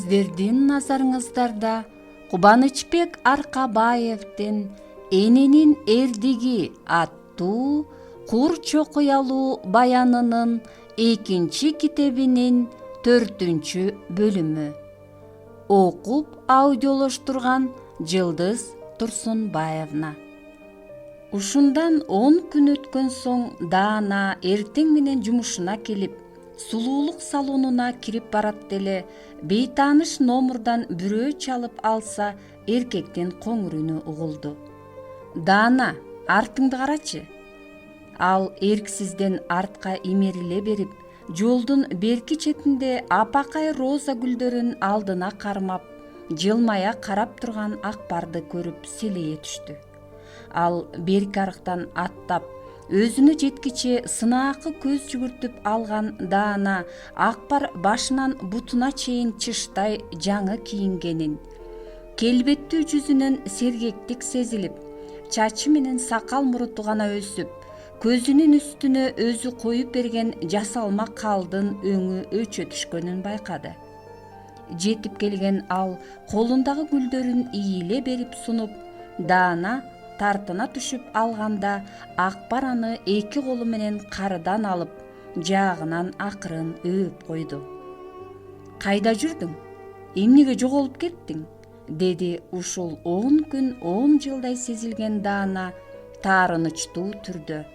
Сиздердин назарыңыздарда Кубанычбек Аркабаевдин «Эненин эрдиги» аттуу кур чокуялуу баянынын 2 китебинин 4 бөлүмү. Окуп аудиолоштурган Жылдыз Турсунбаевна. Ушундан 10 күн өткөн соң Даана эртең менен жумушуна келип, сулуулук салонуна кирип барат деле бейтааныш номурдан бирөө чалып алса, эркектин коңур үнү угулду. «Даана, артыңды карачы». Ал эрксизден артка имериле берип, жолдун берки четинде апакай роза гүлдөрүн алдына кармап, жылмая карап турган Акбарды көрүп селее түштү. Ал берки арыктан аттап, өзүнө жеткиче сынаакы көз жүгүртүп алган Даана Акбар башынан бутуна чейин чыштай жаңы кийингенин, келбеттүү жүзүнөн сергектик сезилип, чачы менен сакал муруту гана өсүп, көзүнүн үстүнө өзү коюп берген жасалма калдын өңү өчө түшкөнүн байкады. Жетип келген ал колундагы гүлдөрүн ийиле берип сунуп, Даана тартына түшүп алганда Акбар аны 2 колу менен карыдан алып, жаагынан акырын өөп койду. «Кайда жүрдүң? Эмнеге жоголуп кеттиң?» деди ушул 10 күн 10 жылдай сезилген Даана таарынычтуу түрдө.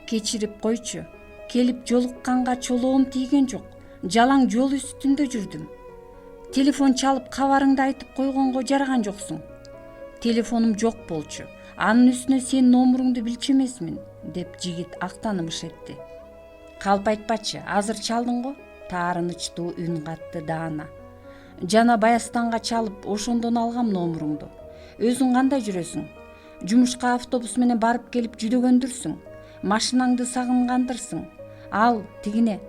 «Кечирип койчу, келип жолукканга чолоом тийген жок, жалаң жол үстүндө жүрдүм. Телефон чалып кабарыңды айтып койгонго жараган жоксуң. Телефонум жок болчу, анын үстүнө сен номуруңду билчү эмесмин», деп жигит актанымыш этти. «Калп айтпачы, азыр чалдың го?» таарынычтуу үн катты Даана. «Жана Баястанга чалып, ошондон алгам номуруңду. Өзүң кандай жүрөсүң? Жумушка автобус менен барып келип жүдөгөндүрсүң. Машинаңды сагынгандырсың. Ал тигине»,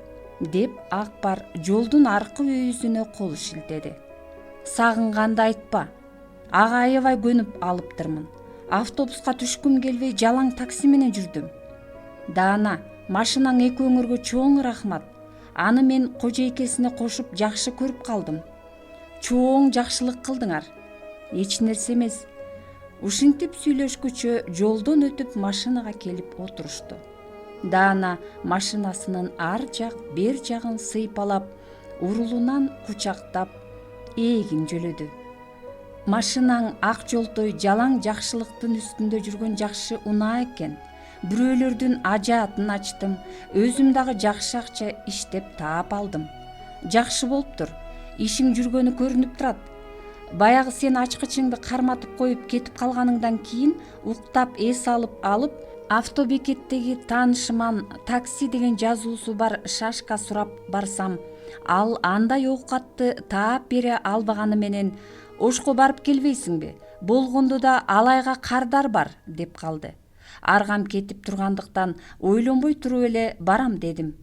деп Акбар жолдун аркы өйүсүнө кол шилтеди. «Сагынганды айтпа. Ага аябай көнүп алыптырмын. Автобуска түшкүм келбей жалаң такси менен жүрдүм». «Даана, машинаң экөөңөргө чоң рахмат. Аны мен кожойкесине кошуп жакшы көрүп калдым. Чоң жакшылык кылдыңар». «Эч нерсе эмес». Ушинтип сүйлөшкүчө жолдон өтүп машинага келип отурушту. Даана машинасынын ар жак бер жагын сыйпалап, урулунан кучактап, ээгин жөлөдү. «Машинаң ак жолтой жалаң жакшылыктын үстүндө жүргөн жакшы унаа экен. Бирөөлөрдүн ажаатын ачтым, өзүм дагы жакшы акча иштеп таап алдым. Жакшы болуптур, ишиң жүргөнү көрүнүп турат. Баягы сен ачкычыңды карматып коюп кетип калганыңдан кийин уктап эс алып, автобекеттеги таанышыман такси деген жазуусу бар шашка сурап барсам, ал андай оокатты таап бере албаганы менен «Ошко барып келбейсиңби? Болгондо да алайга кардар бар», деп калды. «Аргам кетип тургандыктан ойлонбой туруп эле барам», дедим.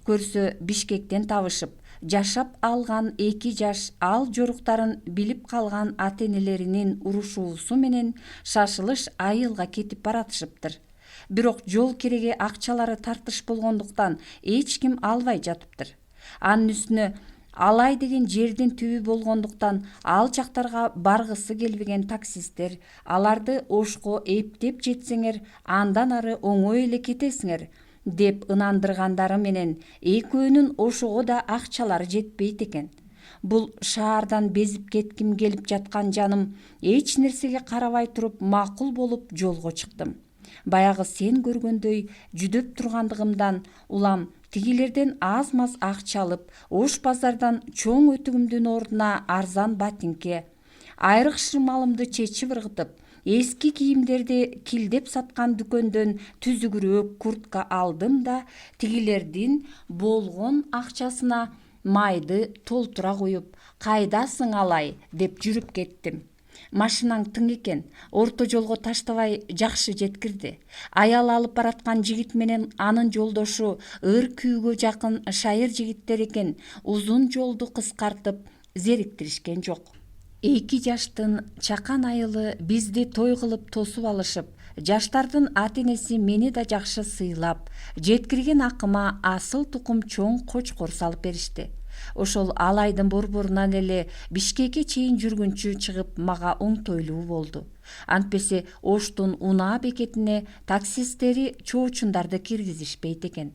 Көрсө Бишкектен табышып, жашап алган 2 жаш ал жоруктарын билип калган ата-энелеринин урушуусу менен шашылыш айылга кетип баратышыптыр. Бирок жол кереге акчалары тартыш болгондуктан эч ким албай жатыптыр. Анын үстүнө Алай деген жердин түбү болгондуктан ал жактарга баргысы келбеген таксисттер аларды Ошко эптеп жетсеңер, андан ары оңой эле кетесиңер, деп ынандыргандары менен экөөнүн Ошого да акчалары жетпейт экен. Бул шаардан безип кетким келип жаткан жаным эч нерсеге карабай туруп макул болуп жолго чыктым. Баягы сен көргөндөй жүдөп тургандыгымдан улам тигилерден аз-маз акча алып, Ош базардан чоң өтүгүмдүн ордуна арзан ботинке, айрык шырмалымды чечип ыргытып, эски кийимдерди килдеп саткан дүкөндөн түзүгүрөөк куртка алдым да тигилердин болгон акчасына майды толтура куюп, «Кайдасың Алай?» деп жүрүп кеттим. «Машинаң тың экен, орто жолго таштабай жакшы жеткирди. Аял алып бараткан жигит менен анын жолдошу ыр күүгө жакын шайыр жигиттер экен, узун жолду кыскартып зериктиришкен жок. 2 жаштын чакан айылы бизди той кылып тосуп алышып, жаштардын ата-энеси мени да жакшы сыйлап, жеткирген акыма асыл тукум чоң кочкор салып беришти. Ошол алайдын борборунан эле Бишкекке чейин жүргүнчү чыгып мага оңтойлуу болду. Антпесе Оштун унаа бекетине таксисттери чоочундарды киргизишпейт экен.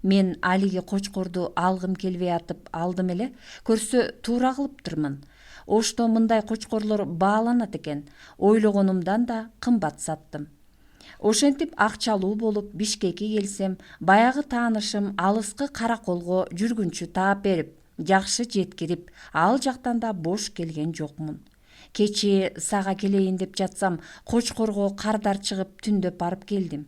Мен алиги кочкорду алгым келбей атып алдым эле, көрсө туура кылыптырмын. Ошто мындай кочкорлор бааланат экен. Ойлогонумдан да кымбат саттым. Ошентип акчалуу болуп Бишкекке келсем, баягы таанышым алыскы Караколго жүргүнчү таап берип, жакшы жеткирип, ал жактан да бош келген жокмун. Кечээ сага келейин деп жатсам, Кочкорго кардар чыгып түндөп барып келдим.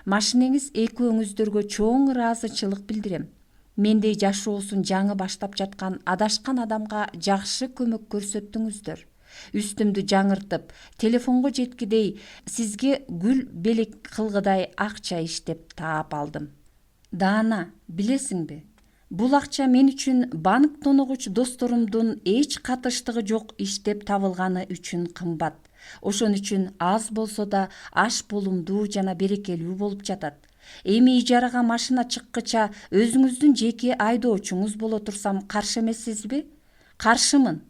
Машинеңиз экөөңүздөргө чоң ыраазычылык билдирем. Мендей жашоосун жаңы баштап жаткан адашкан адамга жакшы көмөк көрсөттүңүздөр. Үстүмдү жаңыртып, телефонго жеткидей сизге гүл белек кылгыдай акча иштеп таап алдым. Даана, билесиңби? Бул акча мен үчүн банк тоногуч досторумдун эч катыштыгы жок иштеп табылганы үчүн кымбат. Ошон үчүн аз болсо да аш болумдуу жана берекелүү болуп жатат. Эми ижарага машина чыккыча өзүңүздүн жеке айдоочуңуз боло турсам каршы эмессизби? Каршымын.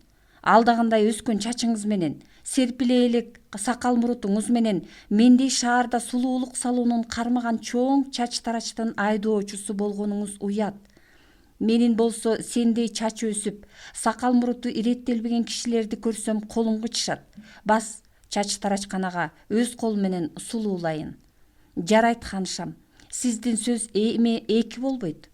Алдагандай өскөн чачыңыз менен, серпиле элек сакал мурутуңуз менен мендей шаарда сулуулук салонун кармаган чоң чач тарачтын айдоочусу болгонуңуз уят. Менин болсо сендей чач өсүп, сакал муруту иреттелбеген кишилерди көрсөм колуң кычышат. Бас, чач тарачканага өз кол менен сулуулайын. Жарайт ханышам, сиздин сөз эми эки болбойт.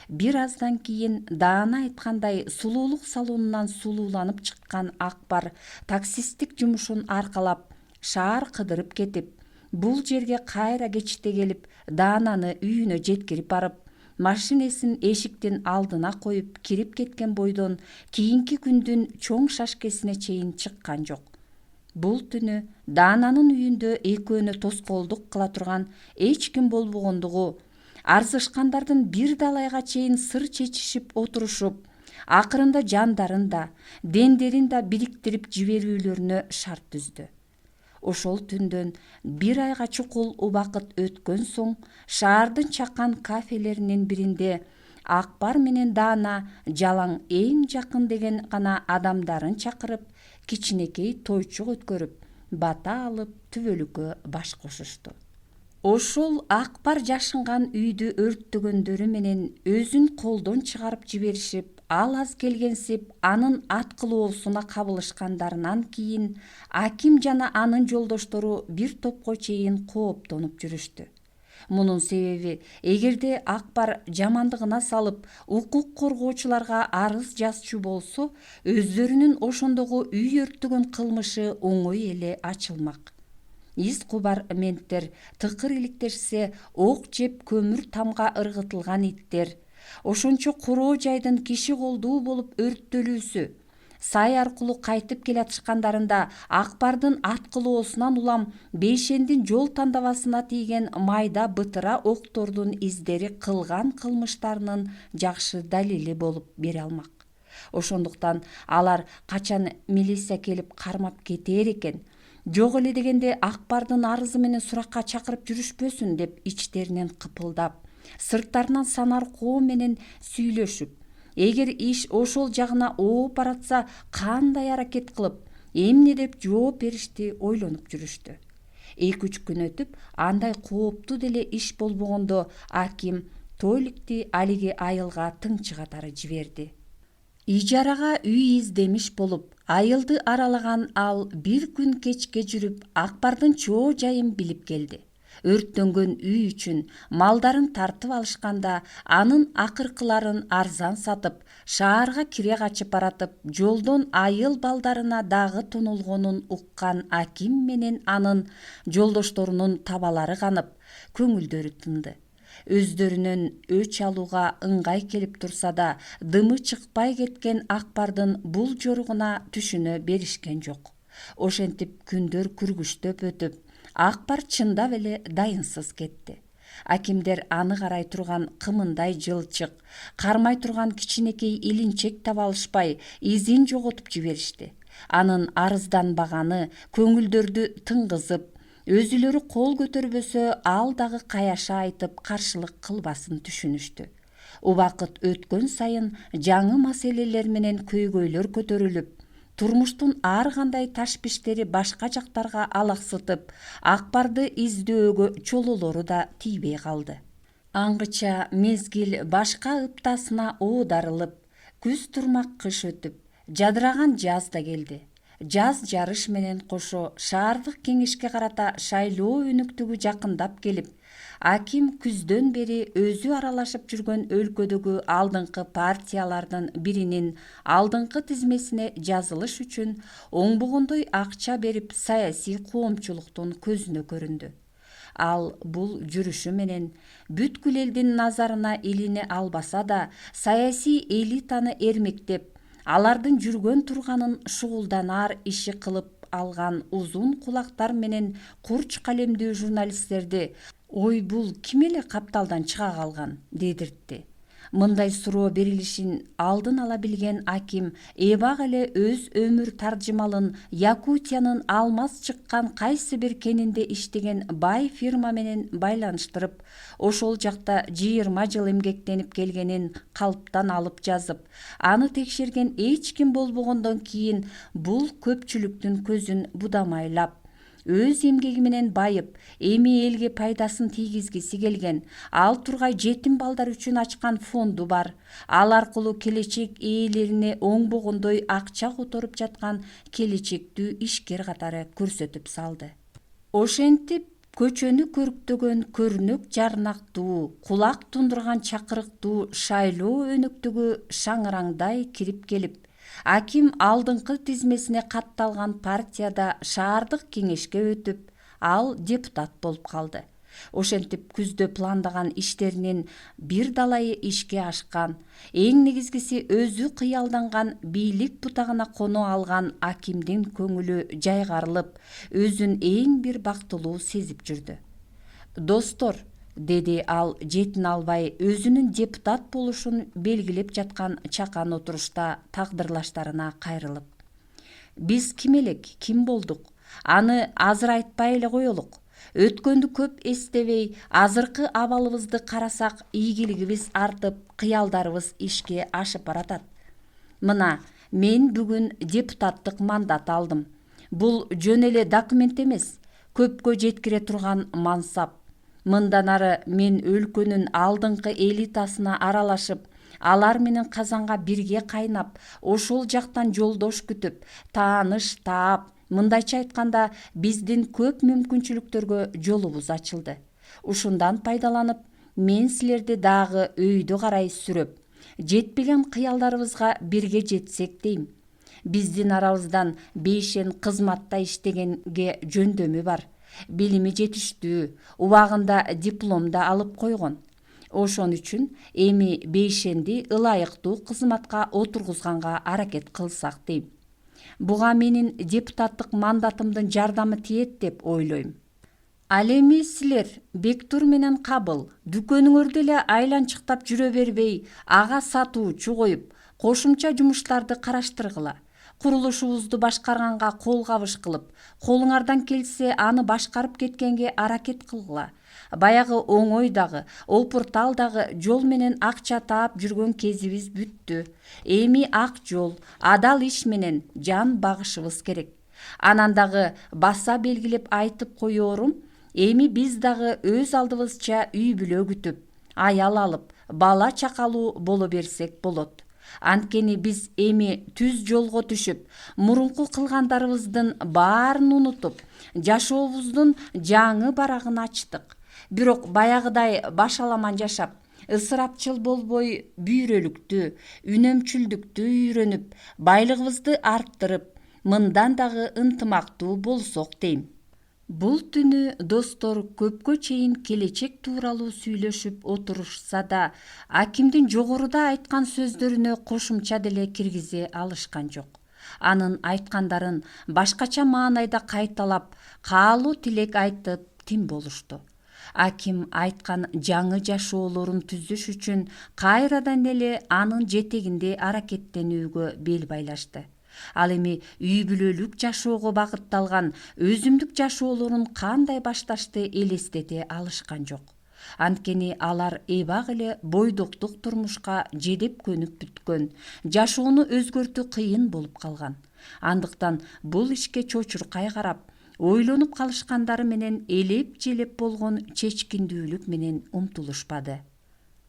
Бир аздан кийин Даана айткандай сулуулук салонунан сулууланып чыккан Акбар таксисттик жумушун аркалап шаар кыдырып кетип, бул жерге кайра кечте келип, Даананы үйүнө жеткирип барып, машинесин эшиктин алдына коюп кирип кеткен бойдон кийинки күндүн чоң шашкесине чейин чыккан жок. Бул түнү Даананын үйүндө экөөнө тоскоолдук кыла турган эч ким болбогондугу, арзышкандардын бир далайга чейин сыр чечишип отурушуп, акырында жандарын да, дендерин да бириктирип жиберүүлөрүнө шарт түздү. Ошол түндөн бир айга чукул убакыт өткөн соң, шаардын чакан кафелеринин биринде Акбар менен Даана жалаң эң жакын деген гана адамдарын чакырып, кичинекей тойчук өткөрүп, бата алып түбөлүккө баш кошушту. Ошол Акбар жашынган үйдү өрттөгөндөрү менен өзүн колдон чыгарып жиберишип, ал аз келгенсип анын ат кылуусуна кабылышкандарынан кийин Аким жана анын жолдоштору бир топко чейин кооптонуп жүрүштү. Мунун себеби, эгерде Акбар жамандыгына салып, укук коргоочуларга арыз жазчу болсо, өздөрүнүн ошондогу үй өрттөгөн кылмышы оңой эле ачылмак. Из кубар менттер тыкыр иликтешсе, ок жеп көмүр тамга ыргытылган иттер, ошончо куроо жайдын киши колдуу болуп өрттөлүүсү, сай аркылуу кайтып келатышкандарында Акбардын ат кылоосунан улам бейшендин жол тандабасына тийген майда бытыра октордун издери кылган кылмыштарынын жакшы далили болуп бере алмак. Ошондуктан алар качан милиция келип кармап кетээр экен, жок эле дегенде Акбардын арызы менен суракка чакырып жүрүшпөсүн деп ичтеринен кыпылдап, сырттарынан санар коо менен сүйлөшүп, эгер иш ошол жагына ооп баратса кандай аракет кылып, эмне деп жооп беришти ойлонуп жүрүштү. 2-3 күн өтүп, андай кооптуу деле иш болбогондо Аким Тойликти алиги айылга тыңчы катары жиберди. Ижарага үй издемиш болуп, айылды аралаган ал бир күн кечке жүрүп, Акбардын чоо жайын билип келди. Өрттөнгөн үй үчүн малдарын тартып алышканда, анын акыркыларын арзан сатып, шаарга кире качып баратып, жолдон айыл балдарына дагы тонолгонун уккан Аким менен анын жолдошторунун табалары канып, көңүлдөрү тынды. Өздөрүнөн өч алууга ыңгай келип турса да, дымы чыкпай кеткен Акбардын бул жоругуна түшүнө беришкен жок. Ошентип күндөр күргүчтөп өтүп, Акбар чындап эле дайынсыз кетти. Акимдер аны карай турган кымындай жылчык, кармай турган кичинекей илинчек таба алышпай, изин жоготуп жиберишти. Анын арызданбаганы көңүлдөрдү тыңгызып, өзүлөрү кол көтөрбөсө ал дагы каяша айтып каршылык кылбасын түшүнүштү. Убакыт өткөн сайын жаңы маселелер менен көйгөйлөр көтөрүлүп, турмуштун ар кандай ташбиштери башка жактарга алаксытып, акбарды издөөгө чолулору да тийбей калды. Аңгыча мезгил башка ыптасына оодарылып, күз турмак кыш өтүп, жадыраган жаз да келди. Жаз жарыш менен кошо шаардык кеңешке карата шайлоо өнүктүгү жакындап келип, аким күздөн бери өзү аралашып жүргөн өлкөдөгү алдыңкы партиялардын биринин алдыңкы тизмесине жазылыш үчүн оңбогондой акча берип саясий коомчулуктун көзүнө көрүндү. Ал бул жүрүшү менен бүткүл элдин назарына илине албаса да, саясий элитаны эрмектеп, алардын жүргөн турганын шугулданаар иши кылып алган узун кулактар менен курч калемдүү журналисттерди «Ой, бул ким эле капталдан чыга калган?» дедиртти. Мындай суроо берилишин алдын ала билген аким эбак эле өз өмүр таржымалын Якутиянын алмаз чыккан кайсы бир кенинде иштеген бай фирма менен байланыштырып, ошол жакта 20 жыл эмгектенип келгенин калыптан алып жазып, аны текшерген эч ким болбогондон кийин бул көпчүлүктүн көзүн будамайлап, өз эмгеги менен байып, эми элге пайдасын тийгизгиси келген, ал тургай жетим балдар үчүн ачкан фонду бар. Ал аркылуу келечек ээлерине оңбогондой акча которуп жаткан келечектүү ишкер катары көрсөтүп салды. Ошентип, көчөнү көрктөгөн көрүнөк жарнактуу, кулак тундурган чакырыктуу шайлоо өнүктүгү шаңыраңдай кирип келип, аким алдыңкы тизмесине катталган партияда шаардык кеңешке өтүп, ал депутат болуп калды. Ошентип күздө пландаган иштеринин бир далайы ишке ашкан, эң негизгиси өзү кыялданган бийлик бутагына коно алган акимдин көңүлү жайгарылып, өзүн эң бир бактылуу сезип жүрдү. «Достор», деди ал жетине албай өзүнүн депутат болушун белгилеп жаткан чакан отурушта тагдырлаштарына кайрылып. «Биз ким элек, ким болдук? Аны азыр айтпай эле коелук. Өткөндү көп эстебей, азыркы абалыбызды карасак, ийгилигибиз артып, кыялдарыбыз ишке ашып баратат. Мына, мен бүгүн депутаттык мандат алдым. Бул жөн эле документ эмес, көпкө жеткире турган мансап. Мындан ары мен өлкөнүн алдыңкы элитасына аралашып, алар менен казанга бирге кайнап, ошол жактан жолдош күтүп, тааныш таап, мындайча айтканда, биздин көп мүмкүнчүлүктөргө жолубуз ачылды. Ушундан пайдаланып, мен силерди дагы өйдө карай сүрөп, жетпеген кыялдарыбызга бирге жетсек дейм. Биздин арабыздан бейшен кызматта иштегенге жөндөмү бар. Билими жетиштүү, убагында диплом да алып койгон. Ошон үчүн эми бейшенди ылайыктуу кызматка отургузганга аракет кылсак дейм. Буга менин депутаттык мандатымдын жардамы тиет деп ойлойм. Ал эми силер Бектур менен Кабыл дүкөнүңөрдү эле айланчыктап жүрө бербей, ага сатуучу коюп, кошумча жумуштарды караштыргыла. Курулушубузду башкарганга кол кабыш кылып, колуңардан келсе аны башкарып кеткенге аракет кылгыла. Баягы оңой дагы, опуртал дагы жол менен акча таап жүргөн кезибиз бүттү. Эми ак жол, адал иш менен жан багышыбыз керек. Анан дагы баса белгилеп айтып коерум, эми биз дагы өз алдыбызча үй бүлө күтүп, аял алып, бала чакалуу боло берсек болот. Анткени биз эми түз жолго түшүп, мурунку кылгандарыбыздын баарын унутуп, жашообуздун жаңы барагын ачтык. Бирок баягыдай башаламан жашап, ысырапчыл болбой, бүйрөлүктү, үнөмчүлдүктү үйрөнүп, байлыгыбызды арттырып, мындан дагы ынтымактуу болсок дейм. Бул түнү достор көпкө чейин келечек тууралуу сүйлөшүп отурушса да, акимдин жогоруда айткан сөздөрүнө кошумча деле киргизе алышкан жок. Анын айткандарын башкача маанайда кайталап, каалоо тилек айтып тим болушту. Аким айткан жаңы жашоолорун түзүш үчүн кайрадан эле анын жетегинде аракеттенүүгө бел байлашты. Ал эми үй бүлөлүк жашоого багытталган өзүмдүк жашоолорун кандай башташты элестете алышкан жок. Анткени алар эбак эле бойдоктук турмушка жедеп көнүп бүткөн, жашоону өзгөртүү кыйын болуп калган. Андыктан бул ишке чочуркай карап, ойлонуп калышкандары менен элеп-желеп болгон чечкиндүүлүк менен умтулушпады.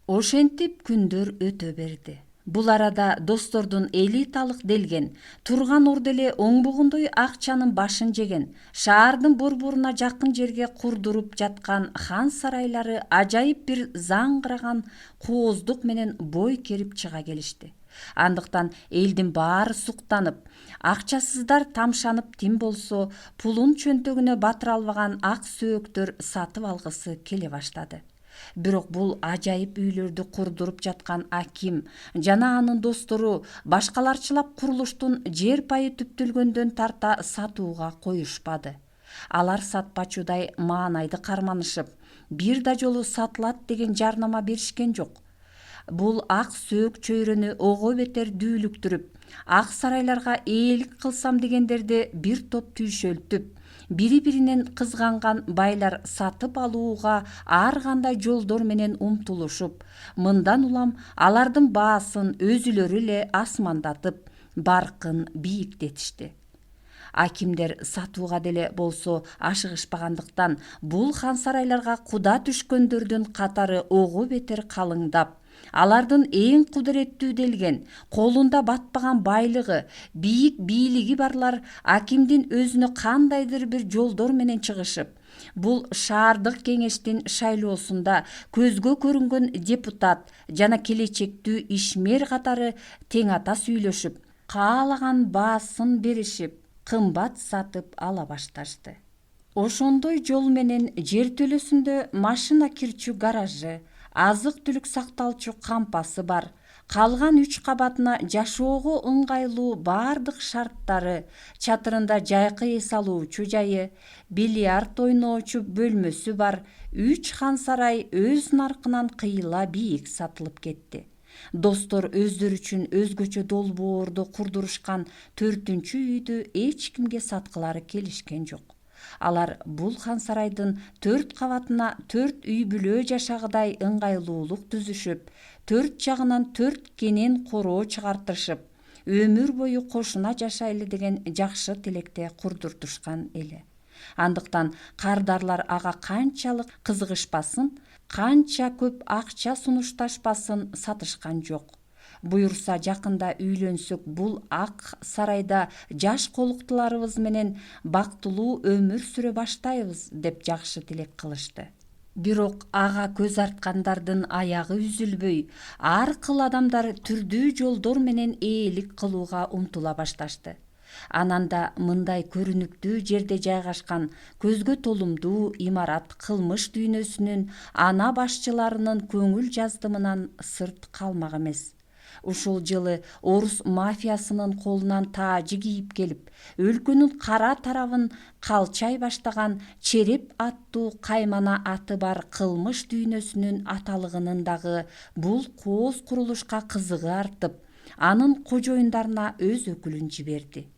Ошентип күндөр өтө берди. Бул арада достордун элиталык делген, турган ордо эле оңбогондой акчанын башын жеген, шаардын борборуна жакын жерге курдуруп жаткан хан сарайлары ажайып бир заңгыраган кооздук менен бой керип чыга келишти. Андыктан элдин баары суктанып, акчасыздар тамшанып тим болсо, пулун чөнтөгүнө батыра албаган ак сөөктөр сатып алгысы келе баштады. Бирок бул ажайып үйлөрдү курдуруп жаткан аким жана анын достору башкаларчылап курулуштун жер пайы түптөлгөндөн тарта сатууга коюшпады. Алар сатпачудай маанайды карманышып, бир да жолу сатылат деген жарнама беришкен жок. Бул ак сөөк чөйрөнү ого бетер дүүлүктүрүп, ак сарайларга ээлик кылсам дегендерди бир топ түйшөлтүп, бири-биринен кызганган байлар сатып алууга ар кандай жолдор менен умтулушуп, мындан улам алардын баасын өзүлөрү эле асмандатып, баркын бийиктетишти. Акимдер сатууга деле болсо ашыгышпагандыктан бул хан сарайларга куда түшкөндөрдүн катары ого бетер калыңдап, алардын эң кудуреттүү делген, колунда батпаган байлыгы, бийик бийлиги барлар акимдин өзүнө кандайдыр бир жолдор менен чыгышып, бул шаардык кеңештин шайлоосунда көзгө көрүнгөн депутат жана келечектүү ишмер катары тең ата сүйлөшүп, каалаган баасын беришип, кымбат сатып ала башташты. Ошондой жол менен жер төлөсүндө машина кирчү гаражы, азык-түлүк сакталчу кампасы бар, калган 3 кабатына жашоого ыңгайлуу бардык шарттары, чатырында жайкы эс алуучу жайы, бильярд ойноочу бөлмөсү бар 3 хан сарай өз наркынан кыйла бийик сатылып кетти. Достор өздөрү үчүн өзгөчө долбоорду курдурушкан 4-үчү үйдү эч кимге саткылары келишкен жок. Алар бул хан сарайдын 4 кабатына 4 үй бүлө жашагыдай ыңгайлуулук түзүшүп, 4 жагынан 4 кенен короо чыгартышып, өмүр бою кошуна жашайлы деген жакшы тилекте курдуртушкан эле. Андыктан кардарлар ага канчалык кызыгышпасын, канча көп акча сунушташпасын сатышкан жок. Буюрса жакында үйлөнсөк бул ак сарайда жаш колуктуларыбыз менен бактылуу өмүр сүрө баштайбыз деп жакшы тилек кылышты. Бирок ага көз арткандардын аягы үзүлбөй, ар кыл адамдар түрдүү жолдор менен ээлик кылууга умтула башташты. Анан да мындай көрүнүктүү жерде жайгашкан көзгө толумдуу имарат кылмыш дүйнөсүнүн ана башчыларынын көңүл жаздымынан сырт калмак эмес. Ушул жылы орус мафиясынын колунан таажы кийип келип, өлкөнүн кара тарабын калчай баштаган Череп аттуу каймана аты бар кылмыш дүйнөсүнүн аталыгынын дагы бул кооз курулушка кызыгы артып, анын кожоюндарына өз өкүлүн жиберди.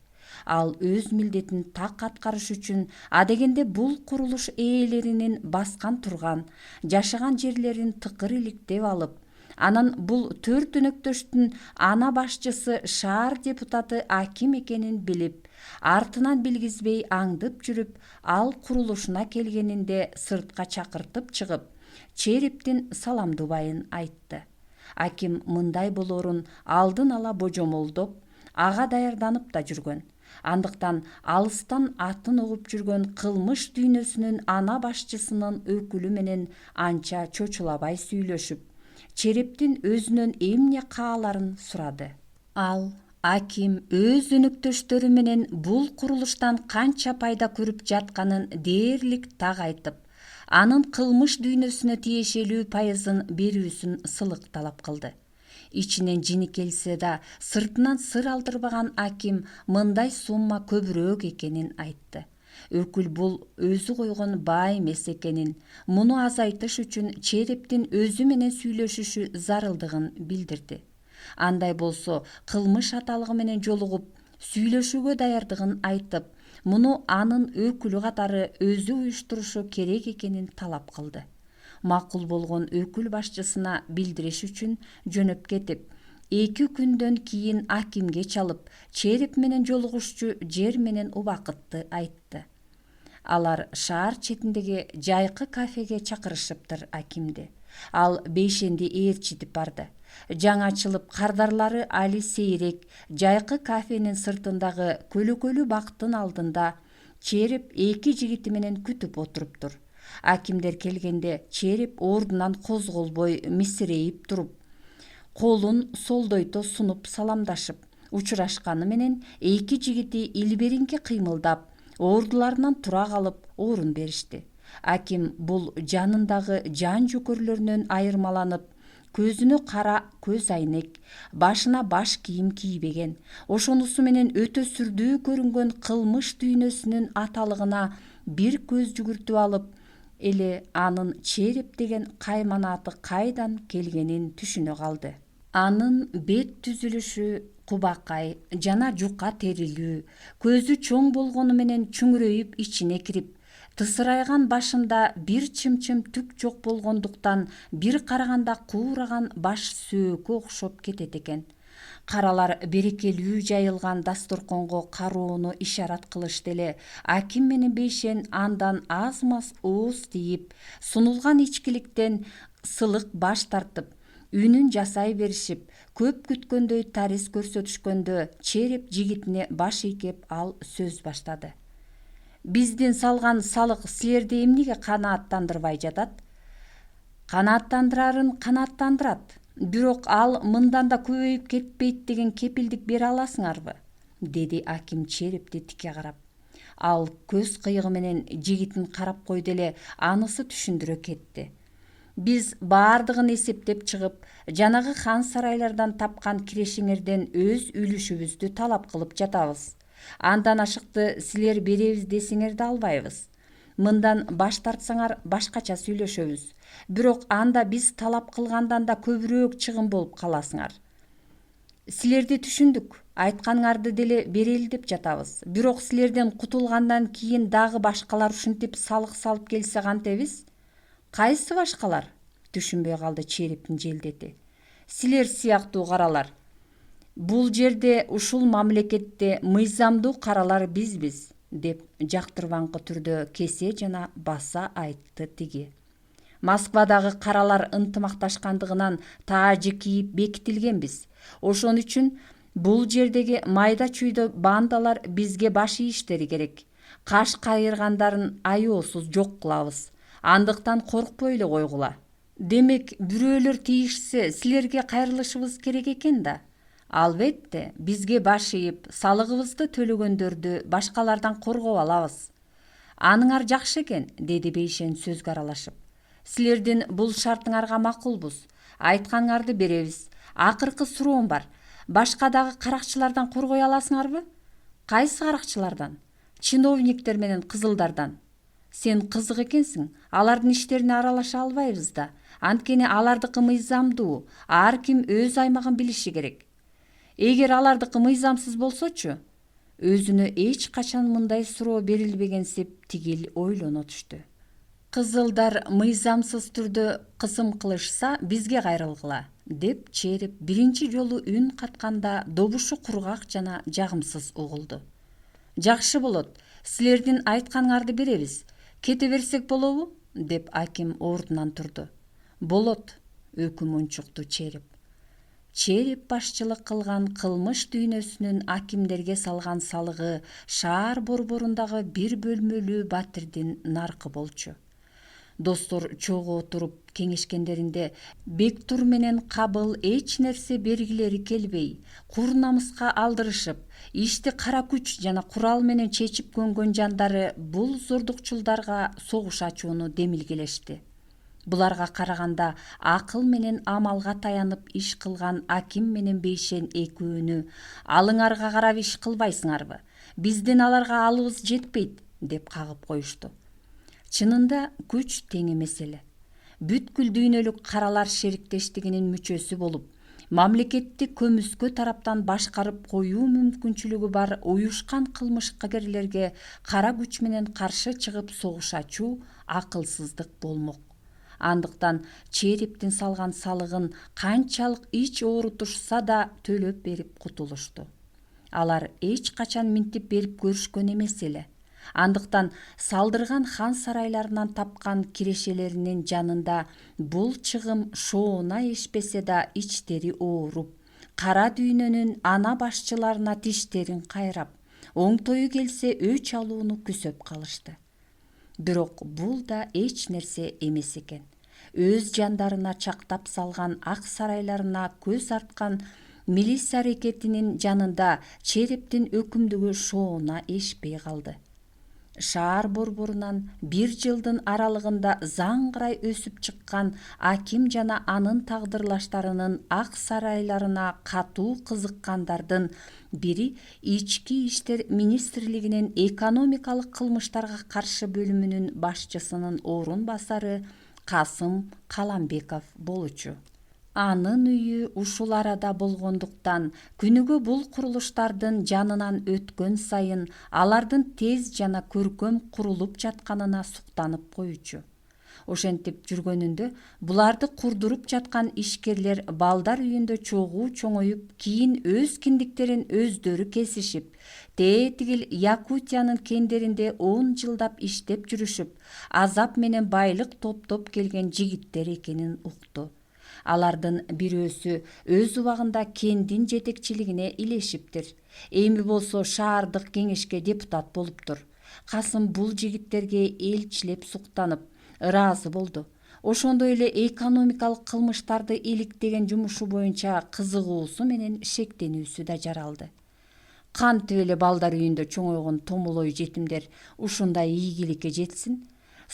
Ал өз милдетин так аткарыш үчүн адегенде бул курулуш ээлеринин баскан турган, жашаган жерлерин тыкыр иликтеп алып, анан бул 4 өнөктөштүн ана башчысы шаар депутаты аким экенин билип, артынан билгизбей аңдып жүрүп, ал курулушуна келгенинде сыртка чакыртып чыгып, Черептин саламдубайын айтты. Аким мындай болоорун алдын ала божомолдоп, ага даярданып да жүргөн. Андыктан алыстан атын угуп жүргөн кылмыш дүйнөсүнүн ана башчысынын өкүлү менен анча чочулабай сүйлөшүп, Черептин өзүнөн эмне кааларын сурады. Ал аким өз өнөктөштөрү менен бул курулуштан канча пайда көрүп жатканын дээрлик так айтып, анын кылмыш дүйнөсүнө тиешелүү пайызын берүүсүн сылык талап кылды. Ичинен жини келсе да, сыртынан сыр алдырбаган аким мындай сумма көбүрөөк экенин айтты. Өкүл бул өзү койгон баа эмес экенин, муну азайтыш үчүн Черептин өзү менен сүйлөшүшү зарылдыгын билдирди. Андай болсо, кылмыш аталыгы менен жолугуп, сүйлөшүүгө даярдыгын айтып, муну анын өкүлү катары өзү уюштурушу керек экенин талап кылды. макул болгон өкүл башчысына билдириш үчүн жөнөп кетип, 2 күндөн кийин акимге чалып, череп менен жолугушчу жер менен убакытты айтты. Алар шаар четиндеги жайкы кафеге чакырышыптыр акимди. Ал бейшенди ээрчитип барды. Жаңы ачылып кардарлары али сейрек жайкы кафенин сыртындагы көлөкөлүү бактын алдында череп 2 жигити менен күтүп отуруптур. Акимдер келгенде череп ордунан козголбой мисирейип туруп, колун солдойто сунуп саламдашып, учурашканы менен 2 жигити илберинки кыймылдап, ордуларынан тура калып орун беришти. Аким бул жанындагы жан жөкөрлөрүнөн айырмаланып, көзүнө кара көз айнек, башына баш кийим кийбеген, ошонусу менен өтө сүрдүү көрүнгөн кылмыш дүйнөсүнүн аталыгына бир көз жүгүртүп алып эле анын череп деген кайманаты кайдан келгенин түшүнө калды. Анын бет түзүлүшү кубакай жана жука терилүү, көзү чоң болгону менен чүңүрөйүп ичине кирип, тысырайган башында бир чымчым түк жок болгондуктан бир караганда куураган баш сөөккө окшоп кетет экен. Каралар берекелүү жайылган дасторконго кароону ишарат кылышты эле аким менен бейшен андан аз-маз ооз тийип, сунулган ичкиликтен сылык баш тартып, үнүн жасай беришип, көп күткөндөй тарис көрсөтүшкөндө череп жигитине баш ийкеп ал сөз баштады. Биздин салган салык силерди эмнеге канааттандырбай жатат? Канааттандырарын канааттандырат, бирок ал мындан да көбөйүп кетпейт деген кепилдик бере аласыңарбы? Деди аким черепти тике карап. Ал көз кыйыгы менен жигитин карап койду эле анысы түшүндүрө кетти. Биз баардыгын эсептеп чыгып, жанагы хан сарайлардан тапкан кирешиңерден өз үлүшүбүздү талап кылып жатабыз. Андан ашыкты силер беребиз десеңер да албайбыз. Мындан баш тартсаңар башкача сүйлөшөбүз. Бирок анда биз талап кылгандан да көбүрөөк чыгым болуп каласыңар. Силерди түшүндүк, айтканыңарды деле берели деп жатабыз. Бирок силерден кутулгандан кийин дагы башкалар ушинтип салык салып келсе кантебиз? Кайсы башкалар? Түшүнбөй калды черептин желдети. Силер сыяктуу каралар. Бул жерде, ушул мамлекетте мыйзамдуу каралар бизбиз, деп жактырбаңкы түрдө кесе жана баса айтты тиги. Москвадагы каралар ынтымакташкандыгынан таажы кийип бекитилгенбиз. Ошон үчүн бул жердеги майда чүйдө бандалар бизге баш ийиштери керек. Каш кайыргандарын аяосуз жок кылабыз. Андыктан коркпой эле койгула. Демек, бирөөлөр тийишсе, силерге кайрылышыбыз керек экен да. Албетте, бизге баш ийип, салыгыбызды төлөгөндөрдү башкалардан коргоп алабыз. Аныңар жакшы экен, деди бейшен сөзгө аралашып. Силердин бул шартыңарга макулбуз. Айтканыңарды беребиз. Акыркы суроом бар. Башка дагы каракчылардан коргой аласыңарбы? Кайсы каракчылардан? Чиновниктер менен кызылдардан. Сен кызык экенсиң, алардын иштерине аралаша албайбыз да. Анткени алардыкы мыйзамдуу, ар ким өз аймагын билиши керек. Эгер алардыкы мыйзамсыз болсочу, өзүнө эч качан мындай суроо берилбегенсип тигил ойлоно түштү. Кызылдар мыйзамсыз түрдө кысым кылышса, бизге кайрылгыла, деп череп биринчи жолу үн катканда добушу кургак жана жагымсыз угулду. Жакшы болот, силердин айтканыңарды беребиз. Кете берсек болобу? Деп аким ордунан турду. Болот, өкүм унчукту череп. Череп башчылык кылган кылмыш дүйнөсүнүн акимдерге салган салыгы шаар борборундагы бир бөлмөлүү батирдин наркы болчу. Достор чогуу отуруп кеңешкендеринде Бектур менен Кабыл эч нерсе бергилери келбей, кур намыска алдырышып, ишти кара күч жана курал менен чечип көнгөн жандары бул зордукчулдарга согуш ачууну демилгелешти. Буларга караганда акыл менен амалга таянып иш кылган аким менен бейшен экөөнү алыңарга карап иш кылбайсыңарбы? Биздин аларга алыбыз жетпейт, деп кагып коюшту. Чынында күч тең эмес эле. Бүткүл дүйнөлүк каралар шериктештигинин мүчөсү болуп, мамлекетти көмүскө тараптан башкарып коюу мүмкүнчүлүгү бар уюшкан кылмышкерлерге кара күч менен каршы чыгып согуш ачуу акылсыздык болмок. Андыктан черептин салган салыгын канчалык ич оорутушса да төлөп берип кутулушту. Алар эч качан минтип берип көрүшкөн эмес эле. Андыктан салдырган хан сарайларынан тапкан кирешелеринин жанында бул чыгым шоона эшпесе да ичтери ооруп, кара дүйнөнүн ана башчыларына тиштерин кайрап, оңтою келсе өч алууну күсөп калышты. Бирок бул да эч нерсе эмес экен. Өз жандарына чактап салган ак сарайларына көз арткан милиция аракетинин жанында черептин өкүмдүгү шоона эшпей калды. Шаар борборунан бир жылдын аралыгында заңгырай өсүп чыккан аким жана анын тагдырлаштарынын ак сарайларына катуу кызыккандардын бири ички иштер министрлигинин экономикалык кылмыштарга каршы бөлүмүнүн башчысынын орун басары Касым Каламбеков болчу. Анын үйү ушул арада болгондуктан күнүгө бул курулуштардын жанынан өткөн сайын алардын тез жана көркөм курулуп жатканына суктанып коючу. Ошентип жүргөнүндө буларды курдуруп жаткан ишкерлер балдар үйүндө чогуу чоңоюп, кийин өз киндиктерин өздөрү кесишип, тетигил Якутиянын кендеринде 10 жылдап иштеп жүрүшүп, азап менен байлык топтоп келген жигиттер экенин укту. Алардын бирөөсү өз убагында кендин жетекчилигине илешиптир. Эми болсо шаардык кеңешке депутат болуптур. Касым бул жигиттерге элчилеп суктанып, ыраазы болду. Ошондой эле экономикалык кылмыштарды иликтеген жумушу боюнча кызыгуусу менен шектенүүсү да жаралды. Кантип эле балдар үйүндө чоңойгон томолой жетимдер ушундай ийгиликке жетсин?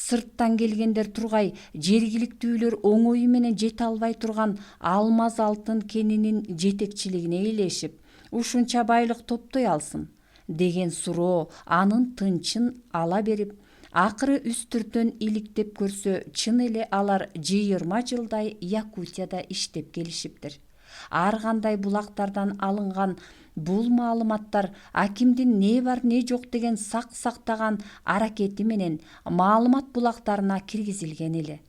Сырттан келгендер тургай жергиликтүүлөр оңою менен жете албай турган алмаз алтын кенинин жетекчилигине илешип, ушунча байлык топтой алсын деген суроо анын тынчын ала берип, акыры үстүртөн иликтеп көрсө, чын эле алар 20 жылдай Якутияда иштеп келишиптир. Ар кандай булактардан алынган бул маалыматтар акимдин не бар не жок деген сак сактаган аракети менен маалымат булактарына киргизилген эле.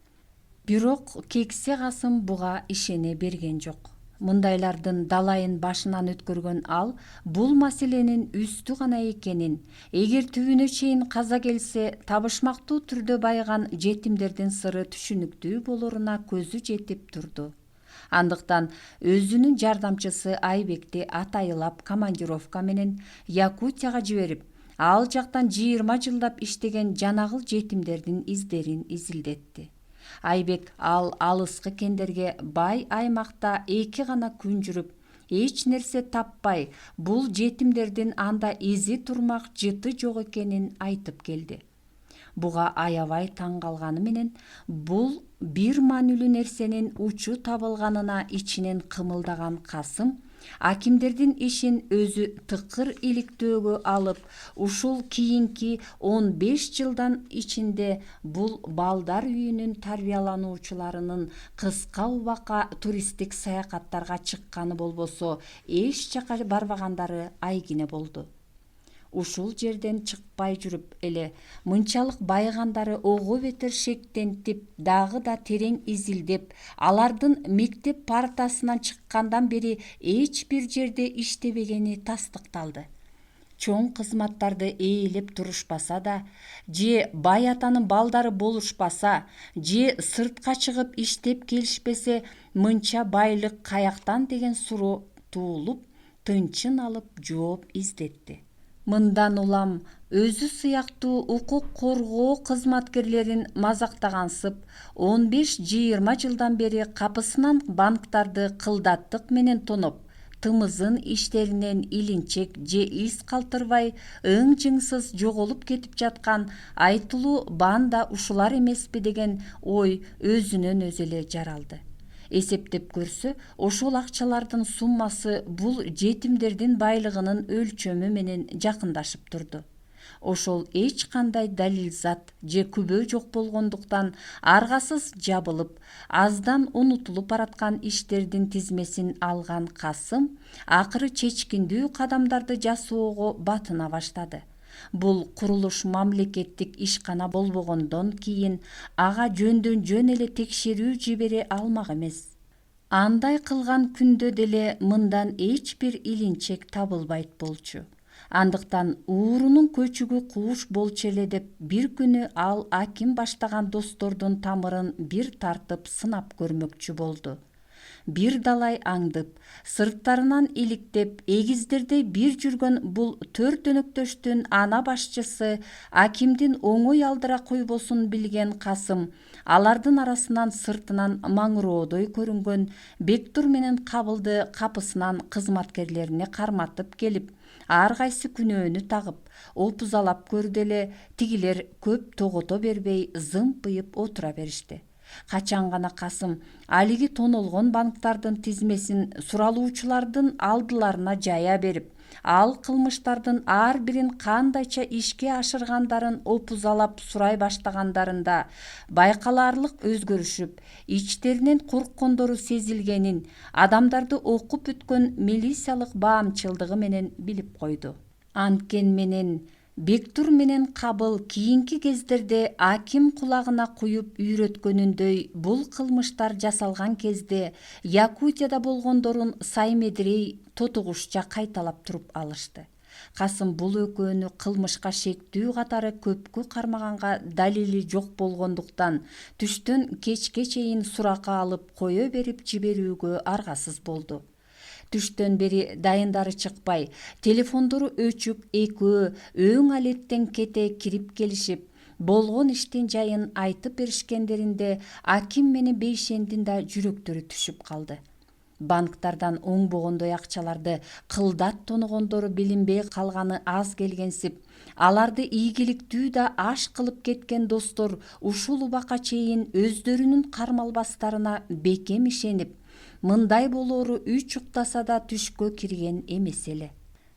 Бирок кексе Касым буга ишене берген жок. Мындайлардын далайын башынан өткөргөн ал бул маселенин үстү гана экенин, эгер түбүнө чейин каза келсе, табышмактуу түрдө байыган жетимдердин сыры түшүнүктүү болоруна көзү жетип турду. Андыктан өзүнүн жардамчысы Айбекти атайылап командировка менен Якутияга жиберип, ал жактан 20 жылдап иштеген жанагыл жетимдердин издерин изилдетти. Айбек ал алыскы кендерге бай аймакта 2 гана күн жүрүп, эч нерсе таппай, бул жетимдердин анда изи турмак жыты жок экенин айтып келди. Буга аябай таң калганы менен, бул бир маанилүү нерсенин учу табылганына ичинен кымылдаган Касым акимдердин ишин өзү тыкыр иликтөөгө алып, ушул кийинки 15 жылдан ичинде бул балдар үйүнүн тарбиялануучуларынын кыска убакка туристтик саякаттарга чыкканы болбосо эч жака барбагандары айгине болду. Ушул жерден чыкпай жүрүп эле мынчалык байыгандары ого бетер шектентип, дагы да терең изилдеп, алардын мектеп партасынан чыккандан бери эч бир жерде иштебегени тастыкталды. Чоң кызматтарды ээлеп турушпаса да, же бай атанын балдары болушпаса, же сыртка чыгып иштеп келишпесе, мынча байлык каяктан деген суроо туулуп, тынчын алып жооп издетти. Мындан улам өзү сыяктуу укук коргоо кызматкерлерин мазактагансып, 15-20 жылдан бери капысынан банктарды кылдаттык менен тоноп, тымызын иштеринен илинчек же из калтырбай, ың-жыңсыз жоголуп кетип жаткан айтылуу банда ушулар эмеспи деген ой өзүнөн өзү эле жаралды. Эсептеп көрсө, ошол акчалардын суммасы бул жетимдердин байлыгынын өлчөмү менен жакындашып турду. Ошол эч кандай далилзат же күбө жок болгондуктан аргасыз жабылып, аздан унутулуп бараткан иштердин тизмесин алган Касым акыры чечкиндүү кадамдарды жасоого батына баштады. Бул курулуш мамлекеттик ишкана болбогондон кийин ага жөндөн жөн эле текшерүү жибере алмак эмес. Андай кылган күндө деле мындан эч бир илинчек табылбайт болчу. Андыктан уурунун көчүгү кууш болчу эле деп бир күнү ал аким баштаган достордун тамырын бир тартып сынап көрмөкчү болду. Бир далай аңдып, сырттарынан иликтеп, эгиздердей бир жүргөн бул төрт өнөктөштүн ана башчысы акимдин оңой алдыра койбосун билген Касым алардын арасынан сыртынан маңыроодой көрүнгөн Бектур менен Кабылды капысынан кызматкерлерине карматып келип, ар кайсы күнөөнү тагып, опузалап көрдү эле тигилер көп тогото бербей зымпыйып отура беришти. Качан гана Касым алиги тонолгон банктардын тизмесин суралуучулардын алдыларына жая берип, ал кылмыштардын ар бирин кандайча ишке ашыргандарын опузалап сурай баштагандарында байкалаарлык өзгөрүшүп, ичтеринен корккондору сезилгенин адамдарды окуп бүткөн милициялык баамчылдыгы менен билип койду. Анткени менен Бектур менен Кабыл кийинки кездерде аким кулагына куюп үйрөткөнүндөй бул кылмыштар жасалган кезде Якутияда болгондорун саймедирей тотугушча кайталап туруп алышты. Касым бул экөөнү кылмышка шектүү катары көпкө кармаганга далили жок болгондуктан түштөн кечке чейин суракка алып кое берип жиберүүгө аргасыз болду. Түштөн бери дайындары чыкпай, телефондору өчүк экөө өң алеттен кете кирип келишип, болгон иштин жайын айтып беришкендеринде аким менен Бейшендин да жүрөктөрү түшүп калды. Банктардан оңбогондой акчаларды кылдат тоногондору билинбей калганы аз келгенсип, аларды ийгиликтүү да аш кылып кеткен достор ушул убакка чейин өздөрүнүн кармалбастарына бекем ишенип, мындай болоору үч уктаса да түшкө кирген эмес эле.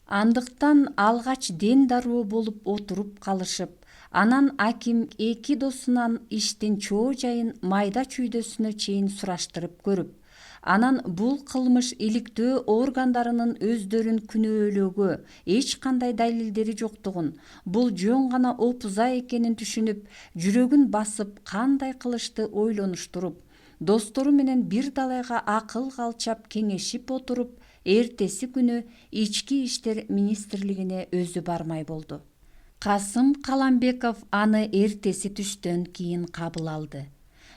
Андыктан алгач ден дароо болуп отуруп калышып, анан аким эки досунан иштин чоо жайын майда чүйдөсүнө чейин сураштырып көрүп, анан бул кылмыш иликтөө органдарынын өздөрүн күнөөлөөгө эч кандай далилдери жоктугун, бул жөн гана опуза экенин түшүнүп, жүрөгүн басып кандай кылышты ойлонуштуруп, достору менен бир далайга акыл калчап кеңешип отуруп, эртеси күнү ички иштер министрлигине өзү бармай болду. Касым Каламбеков аны эртеси түштөн кийин кабыл алды.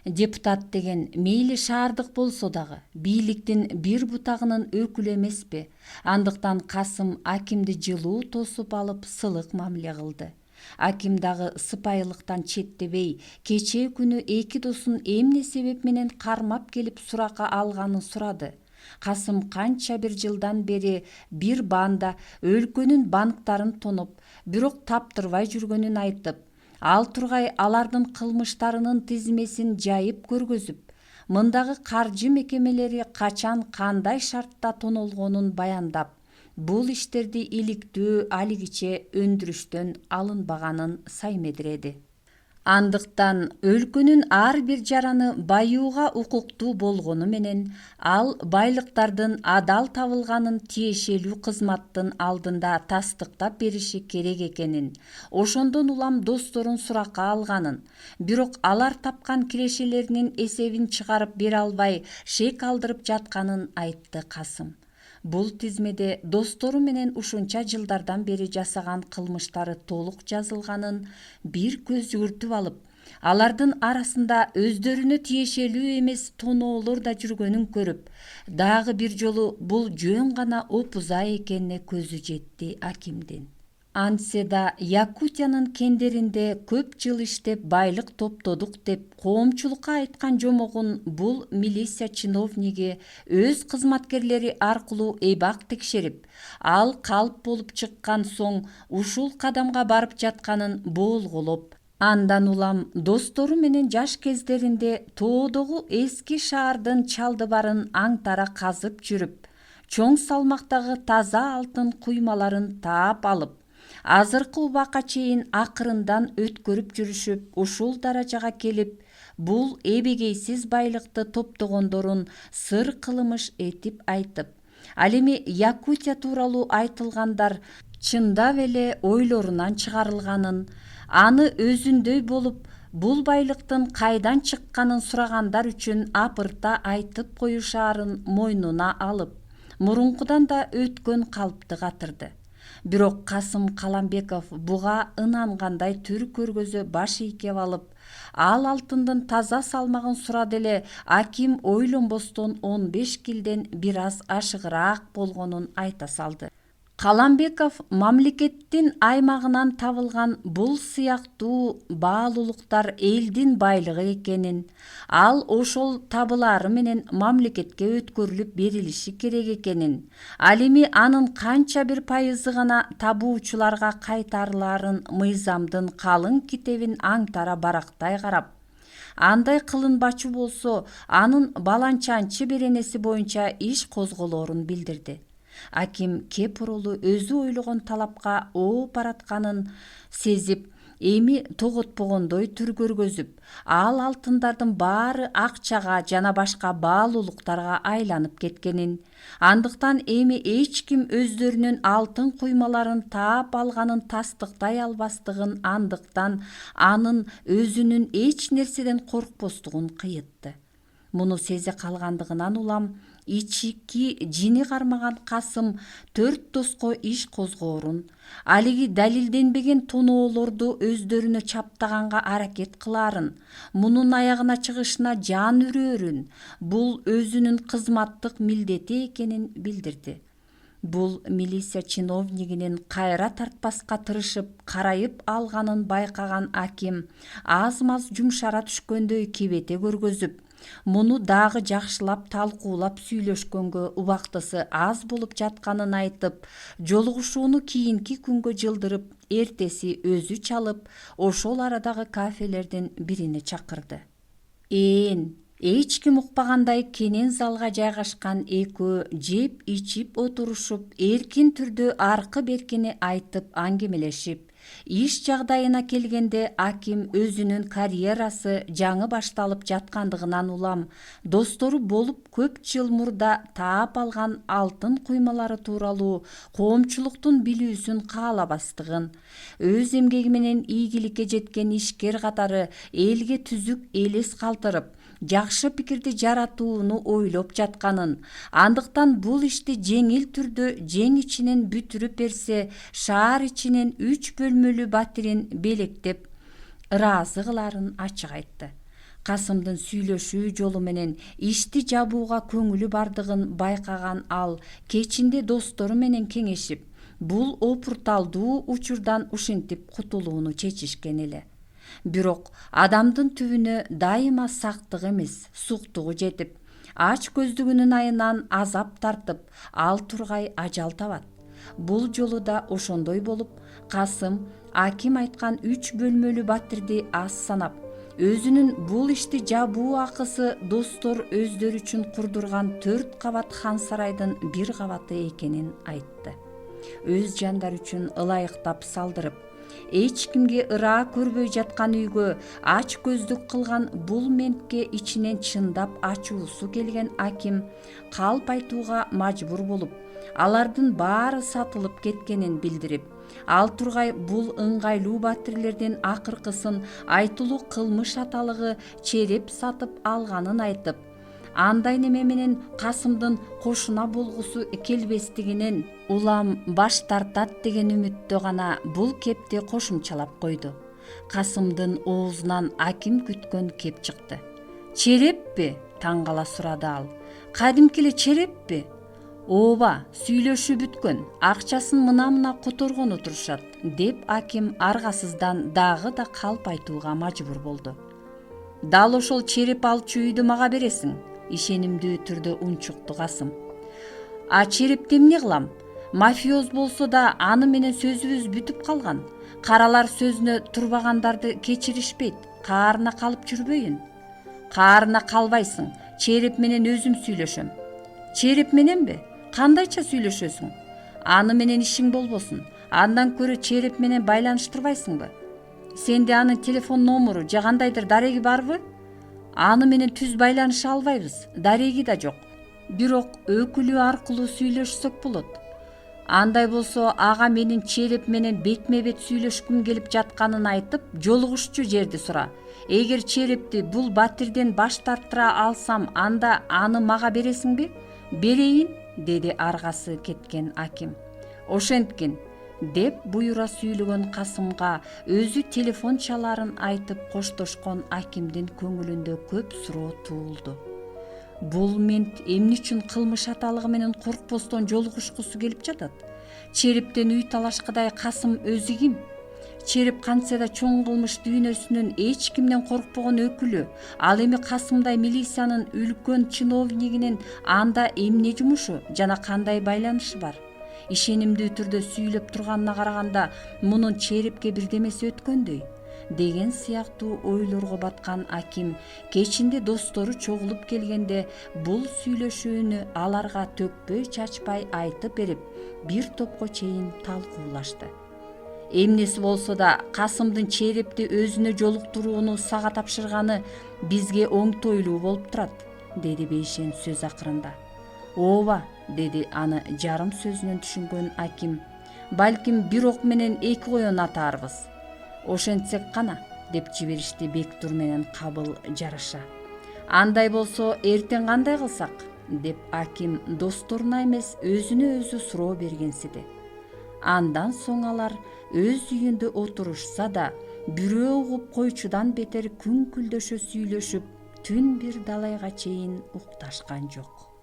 Депутат деген мейли шаардык болсо дагы бийликтин бир бутагынын өкүлү эмеспи? Андыктан Касым акимди жылуу тосуп алып сылык мамиле кылды. Аким дагы сыпайылыктан четтебей, кечээ күнү эки досун эмне себеп менен кармап келип суракка алганын сурады. Касым канча бир жылдан бери бир банда өлкөнүн банктарын тоноп, бирок таптырбай жүргөнүн айтып, ал тургай алардын кылмыштарынын тизмесин жайып көргөзүп, мындагы каржы мекемелери качан кандай шартта тонолгонун баяндап, бул иштерди иликтөө алигиче өндүрүштөн алынбаганын саймедиреди. Андыктан өлкөнүн ар бир жараны баюуга укуктуу болгону менен ал байлыктардын адал табылганын тиешелүү кызматтын алдында тастыктап бериши керек экенин, ошондон улам досторун суракка алганын, бирок алар тапкан кирешелеринин эсебин чыгарып бере албай шек алдырып жатканын айтты Касым. Бул тизмеде достору менен ушунча жылдардан бери жасаган кылмыштары толук жазылганын бир көз жүгүртүп алып, алардын арасында өздөрүнө тиешелүү эмес тоноолор да жүргөнүн көрүп, дагы бир жолу бул жөн гана опуза экенине көзү жетти акимдин. Антсе да Якутиянын кендеринде көп жыл иштеп байлык топтодук деп коомчулукка айткан жомогун бул милиция чиновниги өз кызматкерлери аркылуу эбак текшерип, ал калп болуп чыккан соң ушул кадамга барып жатканын болголоп, андан улам достору менен жаш кездеринде тоодогу эски шаардын чалдыбарын аңтара казып жүрүп, чоң салмактагы таза алтын куймаларын таап алып, азыркы убакка чейин акырындан өткөрүп жүрүшүп, ушул даражага келип, бул эбегейсиз байлыкты топтогондорун сыр кылмыш этип айтып, ал эми Якутия тууралуу айтылгандар чындап эле ойлорунан чыгарылганын, аны өзүндөй болуп бул байлыктын кайдан чыкканын сурагандар үчүн апырта айтып коюшаарын мойнуна алып, мурункудан да өткөн калпты катырды. Бирок Касым Каламбеков буга ынангандай түр көргөзө баш ийкеп алып, ал алтындын таза салмагын сурады эле аким ойлонбостон 15 килден бир аз ашыгыраак болгонун айта салды. Каламбеков мамлекеттин аймагынан табылган бул сыяктуу баалуулуктар элдин байлыгы экенин, ал ошол табылары менен мамлекетке өткөрүлүп берилиши керек экенин, ал эми анын канча бир пайызы гана табуучуларга кайтарылаарын мыйзамдын калың китебин аңтара барактай карап, андай кылынбачу болсо анын баланчанчы беренеси боюнча иш козголоорун билдирди. Аким Кепурулу өзү ойлогон талапка ооп баратканын сезип, эми тоготпогондой түр көргөзүп, ал алтындардын баары акчага жана башка баалуулуктарга айланып кеткенин, андыктан эми эч ким өздөрүнүн алтын куймаларын таап алганын тастыктай албастыгын, андыктан анын өзүнүн эч нерседен коркпостугун кыйытты. Муну сезе калгандыгынан улам ички жини кармаган Касым 4 доско иш козгоорун, алиги далилденбеген тоноолорду өздөрүнө чаптаганга аракет кылаарын, мунун аягына чыгышына жан үрөөрүн, бул өзүнүн кызматтык милдети экенин билдирди. Бул милиция чиновнигинин кайра тартпаска тырышып, карайып алганын байкаган аким аз-маз жумшара түшкөндөй кебете көргөзүп, муну дагы жакшылап талкуулап сүйлөшкөнгө убактысы аз болуп жатканын айтып, жолугушууну кийинки күнгө жылдырып, эртеси өзү чалып, ошол арадагы кафелердин бирине чакырды. Эч ким укпагандай кенен залга жайгашкан экөө жеп ичип отурушуп, эркин түрдө аркы-беркини айтып аңгемелешип, иш жагдайына келгенде аким өзүнүн карьерасы жаңы башталып жаткандыгынан улам, достору болуп көп жыл мурда таап алган алтын куймалары тууралуу коомчулуктун билүүсүн каалабастыгын, өз эмгеги менен ийгиликке жеткен ишкер катары элге түзүк элес калтырып, жакшы пикирди жаратууну ойлоп жатканын, андыктан бул ишти жеңил түрдө жең ичинен бүтүрүп берсе, шаар ичинен 3 бөлмөлүү батирин белектеп ыраазы кылаарын ачык айтты. Касымдын сүйлөшүү жолу менен ишти жабууга көңүлү бардыгын байкаган ал кечинде достору менен кеңешип, бул опурталдуу учурдан ушинтип кутулууну чечишкен эле. Бирок адамдын түбүнө дайыма сактык эмес, суктугу жетип, ач көздүгүнүн айынан азап тартып, ал тургай ажал табат. Бул жолу да ошондой болуп, Касым аким айткан 3 бөлмөлүү батирди аз санап, өзүнүн бул ишти жабуу акысы достор өздөрү үчүн курдурган 4 кабат хан сарайдын 1 кабаты экенин айтты. Өз жандар үчүн ылайыктап салдырып, эч кимге ыраа көрбөй жаткан үйгө ач көздүк кылган бул ментке ичинен чындап ачуусу келген аким калп айтууга мажбур болуп, алардын баары сатылып кеткенин билдирип, ал тургай бул ыңгайлуу батирлердин акыркысын айтылуу кылмыш аталыгы череп сатып алганын айтып, андай неме менен Касымдын кошуна болгусу келбестигинен улам баш тартат деген үмүттө гана бул кепти кошумчалап койду. Касымдын оозунан аким күткөн кеп чыкты. Череппи? Таң кала сурады ал. Кадимки эле череппи? Ооба, сүйлөшүү бүткөн, акчасын мына которгону турушат, деп аким аргасыздан дагы да калп айтууга мажбур болду. Дал ошол череп алчу үйдү мага бересиң? Ишенимдүү түрдө унчукту Касым. А черепти эмне кылам? Мафиоз болсо да аны менен сөзүбүз бүтүп калган. Каралар сөзүнө турбагандарды кечиришпейт. Каарына калып жүрбөйүн. Каарына калбайсың. Череп менен өзүм сүйлөшөм. Череп мененби? Кандайча сүйлөшөсүң? Аны менен ишиң болбосун. Андан көрө череп менен байланыштырбайсыңбы? Сенде анын телефон номуру же кандайдыр дареги барбы? Аны менен түз байланыша албайбыз. Дареги да жок. Бирок өкүлү аркылуу сүйлөшсөк болот. Андай болсо ага менин Череп менен бетме бет сүйлөшкүм келип жатканын айтып, жолугушчу жерди сура. Эгер Черепти бул батирден баш тарттыра алсам, анда аны мага бересиңби? Берейин, деди аргасы кеткен аким. Ошенткин, деп буюра сүйлөгөн Касымга өзү телефон чаларын айтып коштошкон акимдин көңүлүндө көп суроо туулду. Бул мент эмне үчүн кылмыш аталыгы менен коркпостон жолугушкусу келип жатат? Черептен үй талашкыдай Касым өзү ким? Череп кантса да чоң кылмыш дүйнөсүнүн эч кимден коркпогон өкүлү. Ал эми Касымдай милициянын үлкөн чиновнигинин анда эмне жумушу жана кандай байланышы бар? Ишенимдүү түрдө сүйлөп турганына караганда, мунун Черепке бирдемеси өткөндөй, деген сыяктуу ойлорго баткан аким кечинде достору чогулуп келгенде бул сүйлөшүүнү аларга төкпөй чачпай айтып берип, бир топко чейин талкуулашты. Эмнеси болсо да Касымдын Черепти өзүнө жолуктурууну сага тапшырганы бизге оңтойлуу болуп турат, деди Бейшен сөз акырында. Ооба, деди аны жарым сөзүнөн түшүнгөн аким. Балким бир ок менен эки коен атаарбыз. Ошентсек кана, деп жиберишти Бектур менен Кабыл жараша. Андай болсо эртең кандай кылсак, деп аким досторуна эмес өзүнө өзү суроо бергенсиди. Андан соң алар өз үйүндө отурушса да, бирөө угуп койчудан бетер күн күлдөшө сүйлөшүп, түн бир далайга чейин укташкан жок.